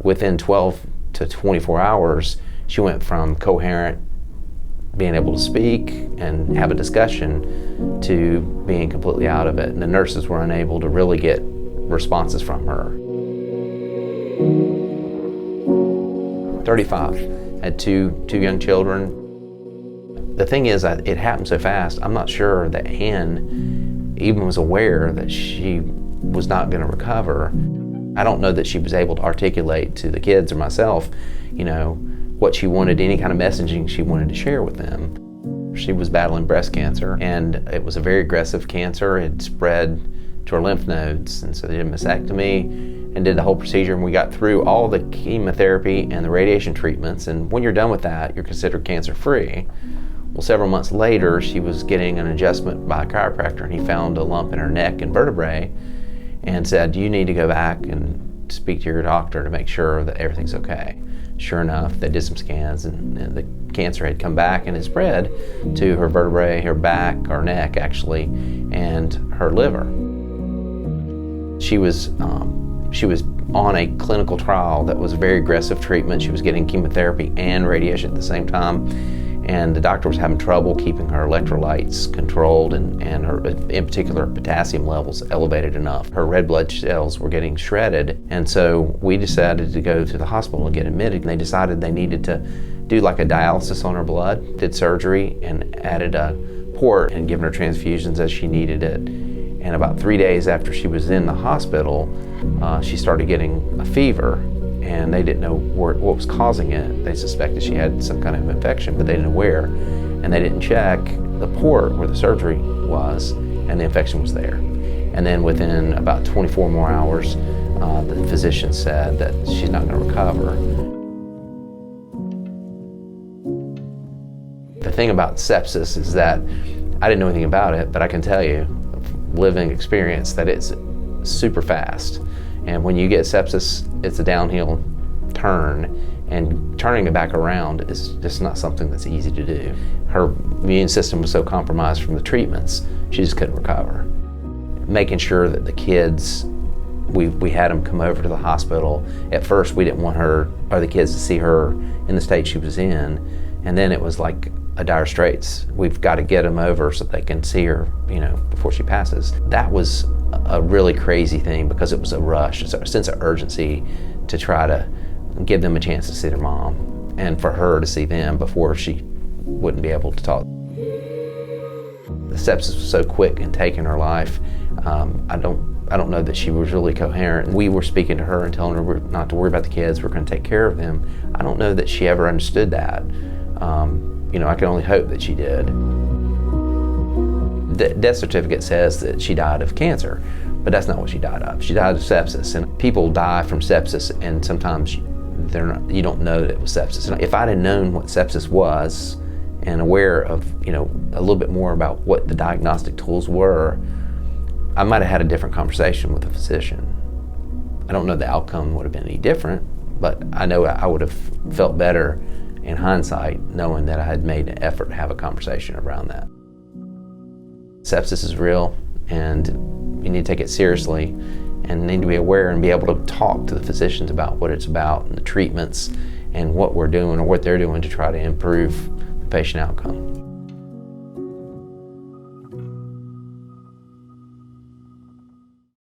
within 12 to 24 hours, she went from coherent, being able to speak and have a discussion, to being completely out of it. And the nurses were unable to really get responses from her. 35, had two young children. The thing is, it happened so fast, I'm not sure that Ann even was aware that she was not going to recover. I don't know that she was able to articulate to the kids or myself, what she wanted, any kind of messaging she wanted to share with them. She was battling breast cancer, and it was a very aggressive cancer. It spread to her lymph nodes, and so they did a mastectomy and did the whole procedure, and we got through all the chemotherapy and the radiation treatments, and when you're done with that, you're considered cancer-free. Well, several months later, she was getting an adjustment by a chiropractor, and he found a lump in her neck and vertebrae and said, you need to go back and speak to your doctor to make sure that everything's okay. Sure enough, they did some scans, and the cancer had come back and had spread to her vertebrae, her back, or neck actually, and her liver. She was on a clinical trial that was a very aggressive treatment. She was getting chemotherapy and radiation at the same time, and the doctor was having trouble keeping her electrolytes controlled and her, in particular, potassium levels elevated enough. Her red blood cells were getting shredded, and so we decided to go to the hospital and get admitted. And they decided they needed to do like a dialysis on her blood, did surgery and added a port and given her transfusions as she needed it. And about 3 days after she was in the hospital, she started getting a fever, and they didn't know what was causing it. They suspected she had some kind of infection, but they didn't know where. And they didn't check the port where the surgery was, and the infection was there. And then within about 24 more hours, the physician said that she's not going to recover. The thing about sepsis is that I didn't know anything about it, but I can tell you, living experience, that it's super fast. And when you get sepsis, it's a downhill turn, and turning it back around is just not something that's easy to do. Her immune system was so compromised from the treatments, she just couldn't recover. Making sure that the kids, we had them come over to the hospital. At first, we didn't want her or the kids to see her in the state she was in, and then it was like a dire straits. We've got to get them over so they can see her, before she passes. That was a really crazy thing because it was a rush, it's a sense of urgency to try to give them a chance to see their mom, and for her to see them before she wouldn't be able to talk. The sepsis was so quick in taking her life. I don't know that she was really coherent. We were speaking to her and telling her not to worry about the kids, we're going to take care of them. I don't know that she ever understood that. I can only hope that she did. The death certificate says that she died of cancer, but that's not what she died of. She died of sepsis, and people die from sepsis, and sometimes you don't know that it was sepsis. And if I'd have known what sepsis was and aware of, a little bit more about what the diagnostic tools were, I might have had a different conversation with the physician. I don't know the outcome would have been any different, but I know I would have felt better in hindsight knowing that I had made an effort to have a conversation around that. Sepsis is real, and you need to take it seriously and need to be aware and be able to talk to the physicians about what it's about and the treatments and what we're doing or what they're doing to try to improve the patient outcome.